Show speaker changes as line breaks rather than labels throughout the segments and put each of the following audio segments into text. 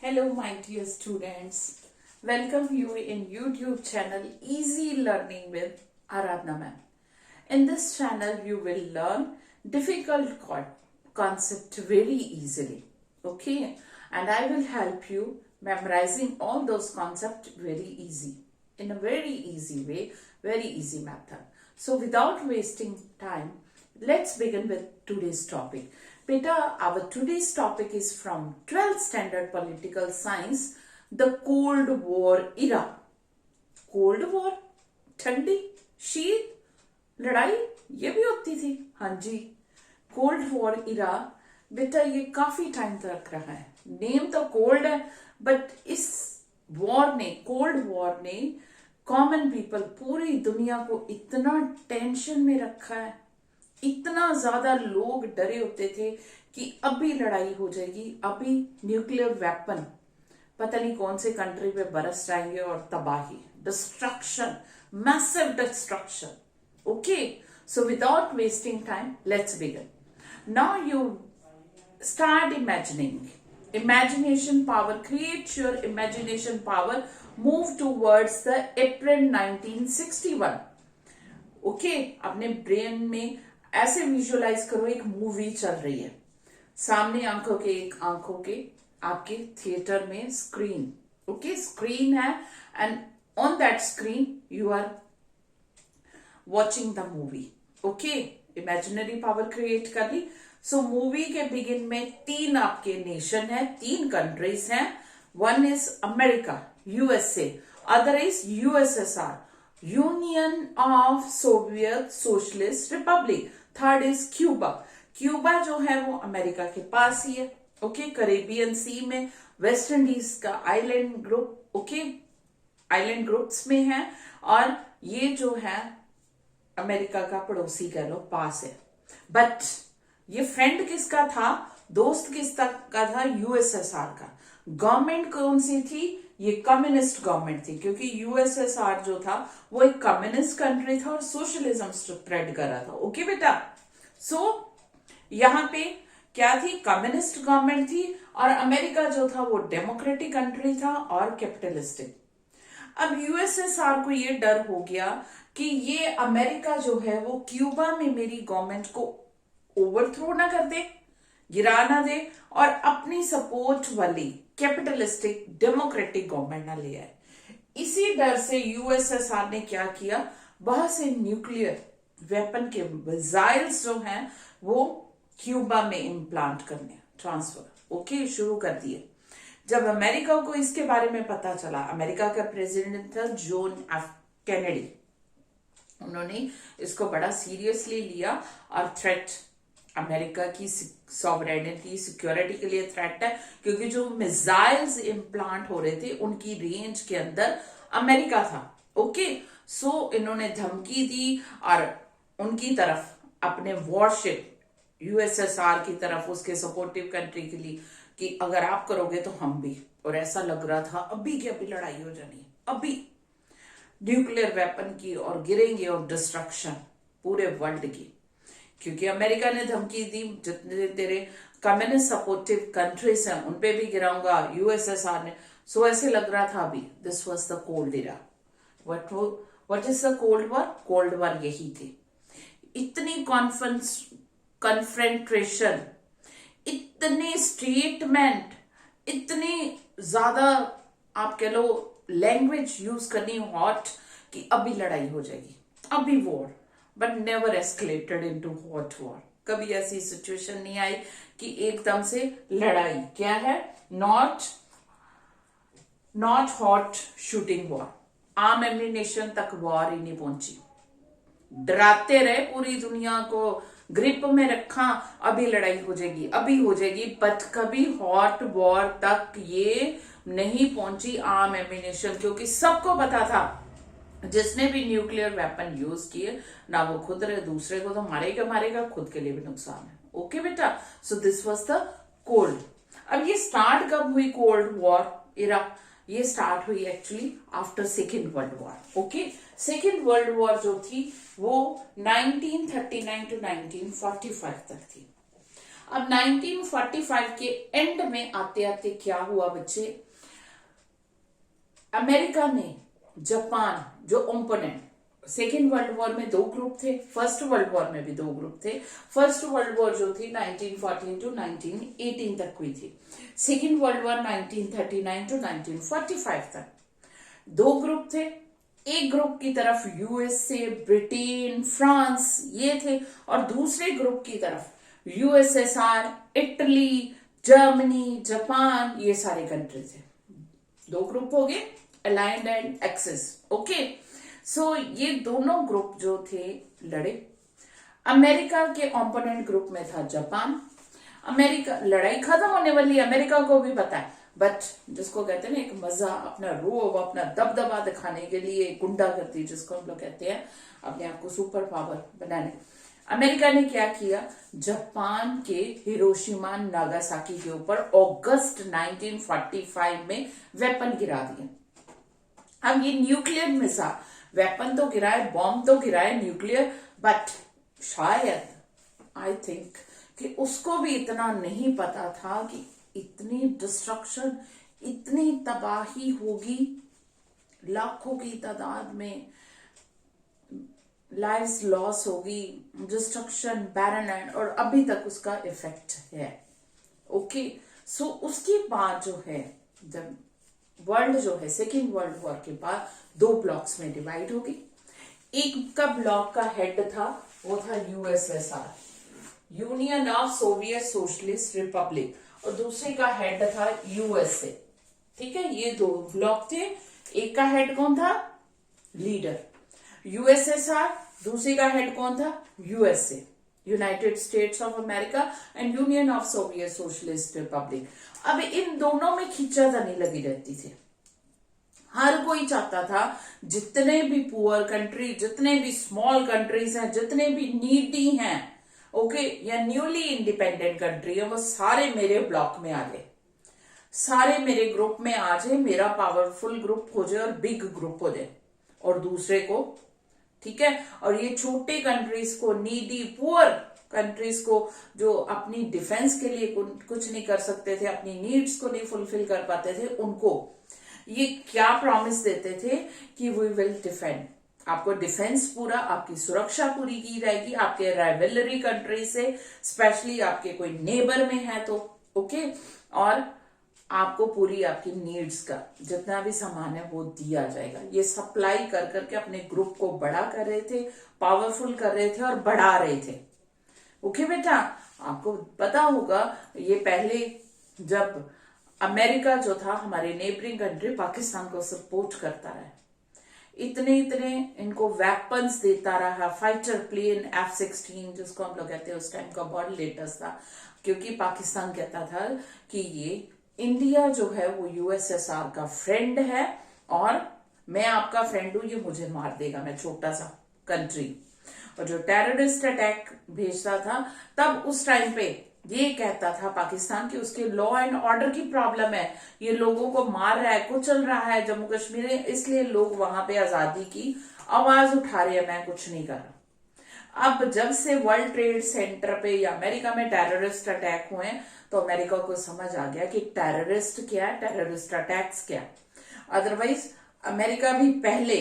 Hello, my dear students. Welcome you in YouTube channel Easy Learning with Aradhna ma'am. In this channel, you will learn difficult concept very easily. Okay, and I will help you memorizing all those concepts very easy in a very easy way, very easy method. So, without wasting time, let's begin with today's topic. Beta, our today's topic is from 12th standard political science, the Cold War era. Cold War, ठंडी, शीत, लड़ाई, ये भी होती थी. हाँ जी, cold war इरा. बेटा ये काफी टाइम तक रहा है. नेम तो कोल्ड है, बट इस वॉर ने, कोल्ड वॉर ने कॉमन पीपल, पूरी दुनिया को इतना टेंशन में रखा है, इतना ज्यादा लोग डरे होते थे कि अभी लड़ाई हो जाएगी, अभी न्यूक्लियर वेपन पता नहीं कौन से कंट्री पे बरस जाएंगे और तबाही, destruction, massive destruction. Okay, so without wasting time let's begin. Now you start imagining. Imagination power, create your imagination power, move towards the April 1961. Okay, अपने ब्रेन में ऐसे विजुअलाइज करो एक मूवी चल रही है, सामने आंखों के आपके थिएटर में स्क्रीन. ओके, स्क्रीन है and on that screen you are watching the movie. Okay, imaginary power create कर ली. सो मूवी के बिगिन में तीन आपके नेशन है, तीन कंट्रीज हैं. One is America, USA, other is USSR, union of Soviet socialist Republic, third is Cuba. Cuba जो है वो अमेरिका के पास ही है. ओके, करेबियन सी में, वेस्ट इंडीज का island group, okay, island groups में है, और ये जो है अमेरिका का पड़ोसी कह लो, पास है. बट ये फ्रेंड किसका था, दोस्त किसका था, यूएसएसआर का. गवर्नमेंट कौन सी थी, ये कम्युनिस्ट गवर्नमेंट थी, क्योंकि यूएसएसआर जो था वो एक कम्युनिस्ट कंट्री था और सोशलिज्म स्प्रेड कर रहा था. ओके बेटा, सो यहाँ पे क्या थी, कम्युनिस्ट गवर्नमेंट थी, और अमेरिका जो था वो डेमोक्रेटिक कंट्री था और कैपिटलिस्टिक. अब यूएसएसआर को ये डर हो गया कि ये अमेरिका जो है वो क्यूबा में मेरी गवर्नमेंट को ओवरथ्रो ना कर दे, गिरा ना दे, और अपनी सपोर्ट वाली कैपिटलिस्टिक डेमोक्रेटिक गवर्नमेंट ना ले आए. इसी डर से यूएसएसआर ने क्या किया, बहुत से न्यूक्लियर वेपन के मिसाइल्स जो हैं वो क्यूबा में इम्प्लांट करने, ट्रांसफर, ओके, शुरू कर दिए. जब अमेरिका को इसके बारे में पता चला, अमेरिका का प्रेसिडेंट था जॉन एफ कैनेडी, उन्होंने इसको बड़ा सीरियसली लिया और थ्रेट, अमेरिका की सॉवरेनिटी, सिक्योरिटी के लिए थ्रेट है, क्योंकि जो मिसाइल्स इम्प्लांट हो रहे थे उनकी रेंज के अंदर अमेरिका था. ओके, सो इन्होंने धमकी दी और उनकी तरफ अपने वॉरशिप यूएसएसआर की तरफ, उसके सपोर्टिव कंट्री के लिए, कि अगर आप करोगे तो हम भी. और ऐसा लग रहा था अभी की अभी लड़ाई हो जानी, अभी न्यूक्लियर वेपन की, और गिरेंगे और डिस्ट्रक्शन पूरे वर्ल्ड की, क्योंकि अमेरिका ने धमकी दी जितने तेरे कम्युनिस्ट सपोर्टिव कंट्रीज हैं उनपे भी गिराऊंगा, यूएसएसआर ने. सो ऐसे लग रहा था अभी. This was the cold era. What is the cold war? Cold war यही थी. इतनी कन्फ्रंट्रेशन, इतने स्टेटमेंट, इतनी ज्यादा आप कह लो लैंग्वेज यूज करनी हॉट कि अभी लड़ाई हो जाएगी, अभी war, but never escalated into hot war. कभी ऐसी सिचुएशन नहीं आई कि एकदम से लड़ाई. क्या है, not hot shooting war, arm ammunition तक वॉर ही नहीं पहुंची. डराते रहे, पूरी दुनिया को ग्रिप में रखा, अभी लड़ाई हो जाएगी, अभी हो जाएगी, बट कभी हॉट वॉर तक ये नहीं पहुंची आर्म एम्यूनिशन, क्योंकि सबको पता था जिसने भी न्यूक्लियर वेपन यूज किए ना, वो खुद रहे, दूसरे को तो मारेगा, खुद के लिए भी नुकसान है. ओके बेटा, so this was the cold. अब ये स्टार्ट कब हुई कोल्ड वॉर इरा? ये स्टार्ट हुई actually after second world war. Okay, second world war जो थी वो 1939 to 1945 तक थी. अब 1945 के एंड में आते आते क्या हुआ बच्चे, अमेरिका ने जापान जो ओपोनेंट, सेकेंड वर्ल्ड वॉर में दो ग्रुप थे, फर्स्ट वर्ल्ड वॉर में भी दो ग्रुप थे। फर्स्ट वर्ल्ड वॉर जो थी 1914 टू 1918 तक हुई थी। सेकेंड वर्ल्ड वॉर 1939 टू 1945 तक। दो ग्रुप थे, एक ग्रुप की तरफ यूएसए, ब्रिटेन, फ्रांस ये थे, और दूसरे ग्रुप की तरफ यूएसएसआर, इटली, जर्मनी, जापान, ये सारे कंट्री थे। दो ग्रुप हो गए, अलाइंड एंड एक्सिस। ओके, सो ये दोनों ग्रुप जो थे लड़े। अमेरिका के ओपोनेंट ग्रुप में था जापान। अमेरिका, लड़ाई खत्म होने वाली, अमेरिका को भी पता है, बट जिसको कहते हैं ना एक मजा, अपना रोब, अपना दबदबा दिखाने के लिए गुंडागर्दी जिसको हम लोग कहते हैं, अपने आप को सुपर पावर बनाने, अमेरिका ने क्या किया, जापान के हिरोशिमा नागासाकी के ऊपर अगस्त 1945 में वेपन गिरा दिए। अब ये न्यूक्लियर मिसाइल, वेपन तो गिराए, बॉम्ब तो गिराए न्यूक्लियर, बट शायद आई थिंक कि उसको भी इतना नहीं पता था कि इतनी डिस्ट्रक्शन, इतनी तबाही होगी, लाखों की तादाद में लाइव्स लॉस होगी, डिस्ट्रक्शन, बैरन लैंड, और अभी तक उसका इफेक्ट है। ओके, सो उसके बाद जो है, जब वर्ल्ड जो है सेकेंड वर्ल्ड वॉर के बाद दो ब्लॉक्स में डिवाइड हो गई। एक का ब्लॉक का हेड था, वो था USSR, union of Soviet socialist Republic, और दूसरे का हेड था यूएसए। ठीक है, ये दो ब्लॉक थे। एक का हेड कौन था, लीडर यूएसएसआर, दूसरे का हेड कौन था, USA, United states of America and union of Soviet socialist Republic. अब इन दोनों में खींचातानी लगी रहती थी। हर कोई चाहता था जितने भी पुअर कंट्री, जितने भी स्मॉल कंट्रीज हैं, जितने भी नीडी हैं, ओके, या न्यूली इंडिपेंडेंट कंट्री है, वो सारे मेरे ब्लॉक में आ जाए, सारे मेरे ग्रुप में आ जाए, मेरा पावरफुल ग्रुप हो जाए और बिग ग्रुप हो जाए, और दूसरे को, ठीक है, और ये छोटे कंट्रीज को, नीडी पुअर कंट्रीज को, जो अपनी डिफेंस के लिए कुछ नहीं कर सकते थे, अपनी नीड्स को नहीं फुलफिल कर पाते थे, उनको ये क्या प्रॉमिस देते थे कि वी विल डिफेंड, आपको डिफेंस पूरा, आपकी सुरक्षा पूरी की जाएगी, आपके राइवलरी कंट्री से, स्पेशली आपके कोई नेबर में है तो, ओके, और आपको पूरी आपकी नीड्स का जितना भी सामान है वो दिया जाएगा। ये सप्लाई कर करके अपने ग्रुप को बड़ा कर रहे थे, पावरफुल कर रहे थे और बढ़ा रहे थे। ओके बेटा, आपको पता होगा ये पहले जब अमेरिका जो था हमारे नेबरिंग कंट्री पाकिस्तान को सपोर्ट करता रहा, इतने इतने इनको वेपन्स देता रहा, फाइटर प्लेन F-16 जिसको हम लोग कहते हैं, उस टाइम का बहुत लेटेस्ट था, क्योंकि पाकिस्तान कहता था कि ये इंडिया जो है वो यूएसएसआर का फ्रेंड है और मैं आपका फ्रेंड हूं, ये मुझे मार देगा, मैं छोटा सा कंट्री। और जो टेररिस्ट अटैक भेजता था तब उस टाइम पे ये कहता था पाकिस्तान की उसके लॉ एंड ऑर्डर की प्रॉब्लम है, ये लोगों को मार रहा है, कुचल रहा है जम्मू कश्मीर में, इसलिए लोग वहां पे आजादी की आवाज उठा रहे हैं, मैं कुछ नहीं कर रहा। अब जब से वर्ल्ड ट्रेड सेंटर पे या अमेरिका में टेररिस्ट अटैक हुए तो अमेरिका को समझ आ गया कि टेररिस्ट क्या है, टेररिस्ट अटैक्स क्या। अदरवाइज अमेरिका भी पहले,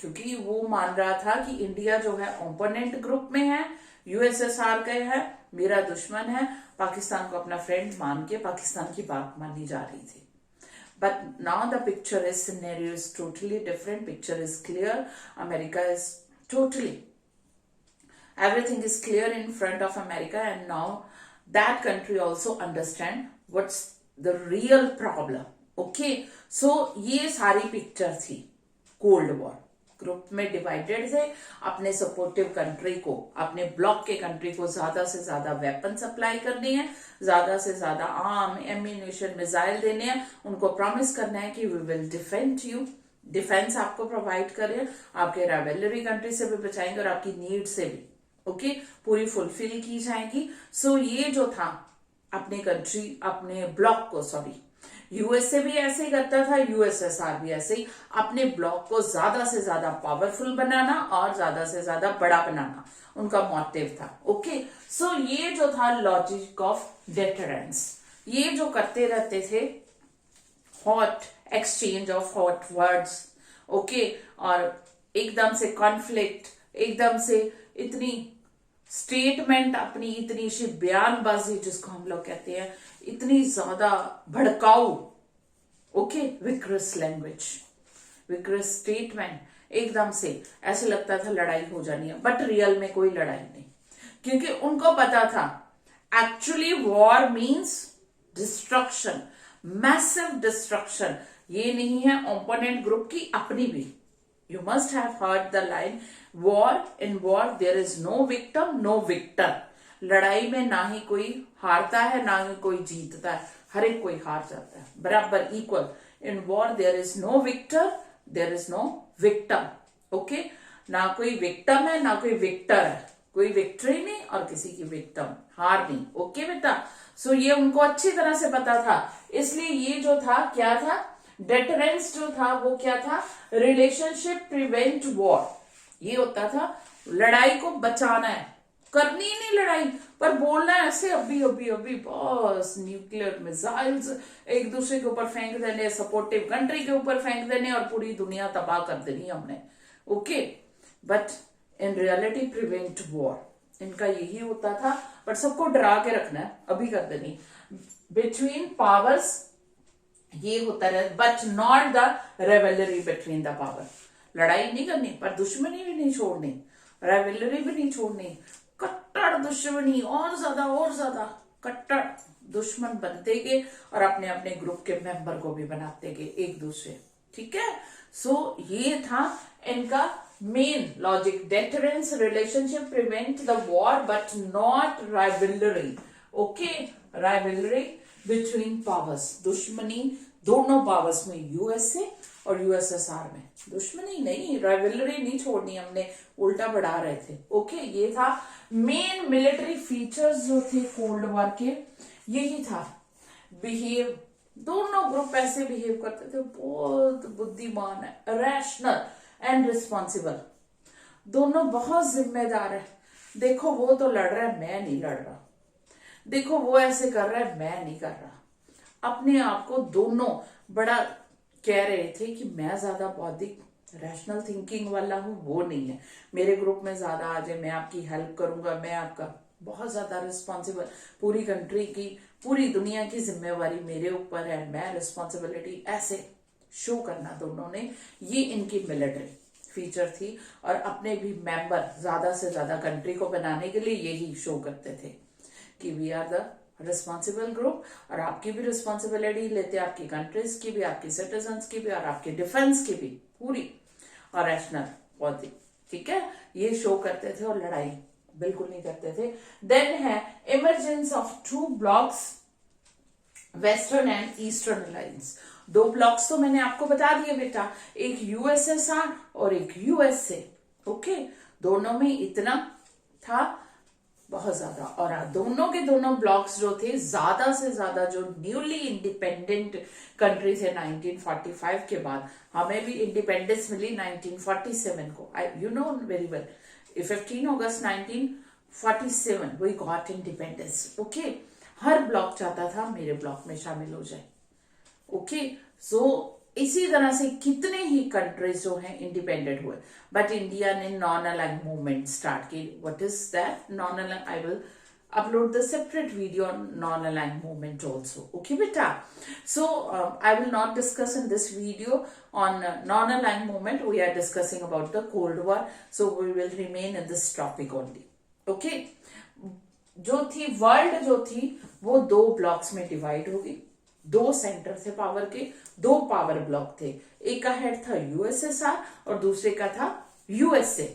क्योंकि वो मान रहा था कि इंडिया जो है ओपोनेंट ग्रुप में है, यूएसएसआर का है, मेरा दुश्मन है, पाकिस्तान को अपना फ्रेंड मान के पाकिस्तान की बात मानी जा रही थी। But now the picture is, scenario is totally different, picture is clear, America is totally, everything is clear in front of America, and now that country also understand what's the real problem. Okay, so ये सारी picture थी cold war. Group में divided थे, अपने supportive country को, अपने block के country को ज्यादा से ज्यादा वेपन सप्लाई करनी है, ज्यादा से ज्यादा आर्म, एम्यूनेशन, मिसाइल देने हैं, उनको प्रॉमिस करना है कि we will defend you, defence आपको प्रोवाइड करें, आपके राइवलरी कंट्री से भी बचाएंगे और आपकी नीड से भी, ओके, पूरी फुलफिल की जाएगी। सो ये जो था अपने कंट्री, अपने ब्लॉक को, सॉरी, यूएसए भी ऐसे ही करता था, यूएसएसआर भी ऐसे ही, अपने ब्लॉक को ज्यादा से ज्यादा पावरफुल बनाना और ज्यादा से ज्यादा बड़ा बनाना उनका मोटिव था। ओके, सो ये जो था लॉजिक ऑफ डेटरेंस, ये जो करते रहते थे hot exchange of hot words, okay, और एकदम से कॉन्फ्लिक्ट, एकदम से इतनी स्टेटमेंट, अपनी इतनी सी बयानबाजी जिसको हम लोग कहते हैं, इतनी ज्यादा भड़काऊ, ओके, विक्रस लैंग्वेज, विक्रस स्टेटमेंट, एकदम से ऐसे लगता था लड़ाई हो जानी है, बट रियल में कोई लड़ाई नहीं, क्योंकि उनको पता था actually war means destruction, massive destruction. ये नहीं है ओपोनेंट ग्रुप की, अपनी भी। You must have heard the line, war, in war there is no victim, no victor. लड़ाई में ना ही कोई हारता है ना ही कोई जीतता है, हर एक कोई हार जाता है, बराबर equal. In war there is no victor, there is no victim. Okay, ना कोई विक्टम है ना कोई विक्टर है, कोई विक्ट्री नहीं और किसी की विक्टम, हार नहीं। ओके बेटा, सो ये उनको अच्छी तरह से पता था, इसलिए ये जो था क्या था, डेटरेंस जो था वो क्या था, रिलेशनशिप प्रिवेंट वॉर। ये होता था लड़ाई को बचाना है, करनी ही नहीं लड़ाई, पर बोलना है ऐसे अभी अभी अभी बस न्यूक्लियर मिसाइल्स एक दूसरे के ऊपर फेंक देने, सपोर्टिव कंट्री के ऊपर फेंक देने और पूरी दुनिया तबाह कर देनी हमने। Okay, but in reality prevent war, इनका यही होता था, बट सबको डरा के रखना है, अभी कर देनी बिटवीन पावर्स, ये होता रहे, but not the revelry between the power. लड़ाई नहीं करनी पर दुश्मनी भी नहीं छोड़नी, रेवेलरी भी नहीं छोड़नी, कट्टर दुश्मनी, और ज्यादा कट्टर दुश्मन बनते गए और अपने अपने ग्रुप के मेंबर को भी बनाते गए एक दूसरे। ठीक है, सो ये था इनका main logic, deterrence, relationship prevent the war but not rivalry. Okay, rivalry between powers, दुश्मनी दोनों पावर्स में, यूएसए और यूएसएसआर में दुश्मनी नहीं, राइवलरी नहीं छोड़नी हमने, उल्टा बढ़ा रहे थे। ओके, ये था मेन मिलिट्री फीचर्स जो थे कोल्ड वॉर के, यही था। बिहेव, दोनों ग्रुप ऐसे बिहेव करते थे, बहुत बुद्धिमान है, रैशनल एंड रिस्पॉन्सिबल, दोनों बहुत जिम्मेदार है। देखो वो तो लड़ रहा है, मैं नहीं लड़ रहा, देखो वो ऐसे कर रहा है, मैं नहीं कर रहा। अपने आप को दोनों बड़ा कह रहे थे कि मैं ज्यादा बौद्धिक रैशनल थिंकिंग वाला हूं, वो नहीं है, मेरे ग्रुप में ज्यादा आ जाए, मैं आपकी हेल्प करूंगा, मैं आपका बहुत ज्यादा रिस्पॉन्सिबल, पूरी कंट्री की, पूरी दुनिया की जिम्मेवारी मेरे ऊपर है, मैं रिस्पॉन्सिबिलिटी, ऐसे शो करना दोनों ने, ये इनकी मिलिट्री फीचर थी। और अपने भी मेंबर ज्यादा से ज्यादा कंट्री को बनाने के लिए यही शो करते थे कि we are the responsible group, और आपकी भी रिस्पॉन्सिबिलिटी लेते, आपकी कंट्रीज की भी, आपकी सिटीजन्स की भी और आपकी डिफेंस की भी पूरी, और रैशनल बौद्धिक। ठीक है, ये शो करते थे और लड़ाई बिल्कुल नहीं करते थे। देन है emergence of two blocks, western and eastern alliance. दो ब्लॉक्स तो मैंने आपको बता दिए बेटा, एक यूएसएसआर और एक यूएसए। ओके, दोनों में इतना था बहुत ज्यादा, और दोनों के दोनों ब्लॉक्स जो थे, ज्यादा से ज्यादा जो न्यूली इंडिपेंडेंट कंट्री थे 1945 के बाद, हमें भी इंडिपेंडेंस मिली 1947 को, you know very well, 15 August 1947 we got independence. Okay, हर ब्लॉक चाहता था मेरे ब्लॉक में शामिल हो जाए। ओके, सो इसी तरह से कितने ही कंट्रीज जो हैं इंडिपेंडेंट हुए, बट इंडिया ने नॉन अलाइंग मूवमेंट स्टार्ट की। What is that non aligned? I will upload the separate video on non-aligned movement also. Okay beta, so I will not discuss in this video on non-aligned movement. We are discussing about the Cold War, so we will remain in this topic only. Okay, जो थी world जो थी वो दो blocks में divide हो गई, दो सेंटर थे पावर के, दो पावर ब्लॉक थे, एक का हेड था यूएसएसआर और दूसरे का था यूएसए।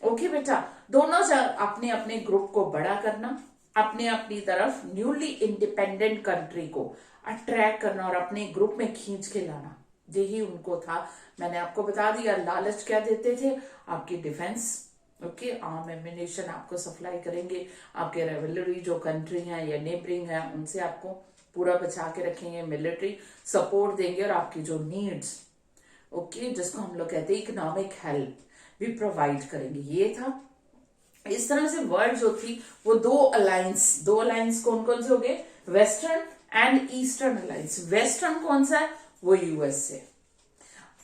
ओके बेटा, दोनों अपने अपने ग्रुप को बड़ा करना, अपने अपनी तरफ न्यूली इंडिपेंडेंट कंट्री को अट्रैक्ट करना और अपने ग्रुप में खींच के लाना, यही उनको था। मैंने आपको बता दिया लालच क्या देते थे, आपकी डिफेंस, ओके, आर्म एम्यूनिशन आपको सप्लाई करेंगे, आपके रेवलरी जो कंट्री हैं या नेबरिंग है उनसे आपको पूरा बचा के रखेंगे, मिलिट्री सपोर्ट देंगे और आपकी जो नीड्स, ओके, जिसको हम लोग कहते हैं इकोनॉमिक हेल्प, भी प्रोवाइड करेंगे। ये था। इस तरह से वर्ल्ड जो थी वो दो अलायंस कौन कौन से हो गए? Western and eastern alliance. Western कौन सा है? वो यूएसए।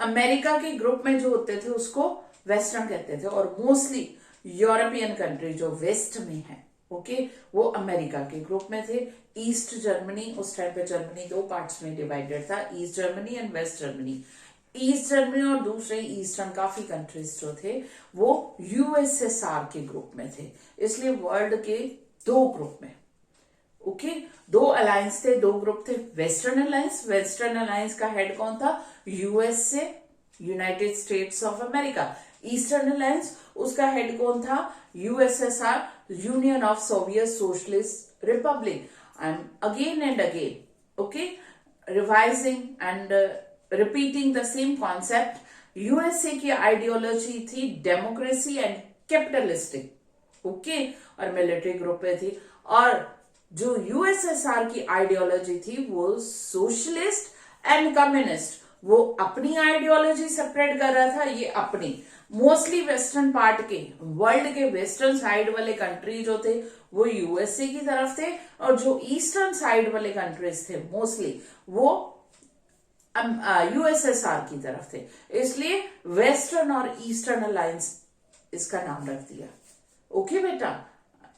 अमेरिका के ग्रुप में जो होते थे उसको वेस्टर्न कहते थे, और मोस्टली यूरोपियन कंट्री जो वेस्ट में है, ओके, वो अमेरिका के ग्रुप में थे। ईस्ट जर्मनी, उस टाइम पे जर्मनी दो पार्ट्स में डिवाइडेड था, East Germany and West Germany. East Germany और दूसरे ईस्टर्न काफी कंट्रीज जो थे वो यूएसएसआर के ग्रुप में थे, इसलिए वर्ल्ड के दो ग्रुप में, ओके, दो अलायंस थे, दो ग्रुप थे। वेस्टर्न अलायंस का हेड कौन था? USA, United states of America. Eastern alliance, उसका हेड कौन था? USSR, union of Soviet socialist Republic. I am again and again, okay, revising and repeating the same concept. USA की ideology थी democracy and capitalistic, okay, और military group पे थी। और जो यूएसएसआर की आइडियोलॉजी थी वो सोशलिस्ट एंड कम्युनिस्ट। वो अपनी आइडियोलॉजी सेपरेट कर रहा था, ये अपनी। मोस्टली वेस्टर्न पार्ट के, वर्ल्ड के वेस्टर्न साइड वाले कंट्री जो थे वो यूएसए की तरफ थे, और जो ईस्टर्न साइड वाले कंट्रीज थे मोस्टली वो यूएसएसआर की तरफ थे, इसलिए वेस्टर्न और ईस्टर्न अलायंस इसका नाम रख दिया। ओके बेटा,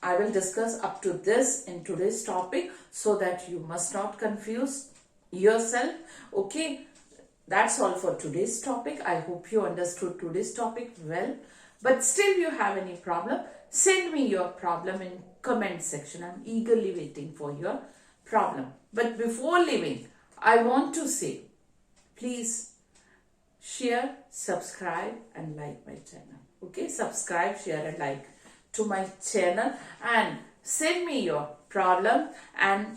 I will discuss up to this in today's topic so that you must not confuse yourself. Okay, that's all for today's topic. I hope you understood today's topic well. But still you have any problem, send me your problem in comment section. I'm eagerly waiting for your problem. But before leaving, I want to say, please share, subscribe and like my channel. Okay, subscribe, share and like to my channel, and send me your problem and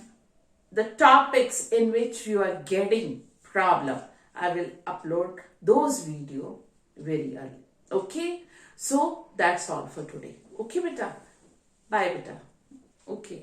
the topics in which you are getting problem. I will upload those video very early. Okay, so that's all for today. Okay beta, bye beta. Okay.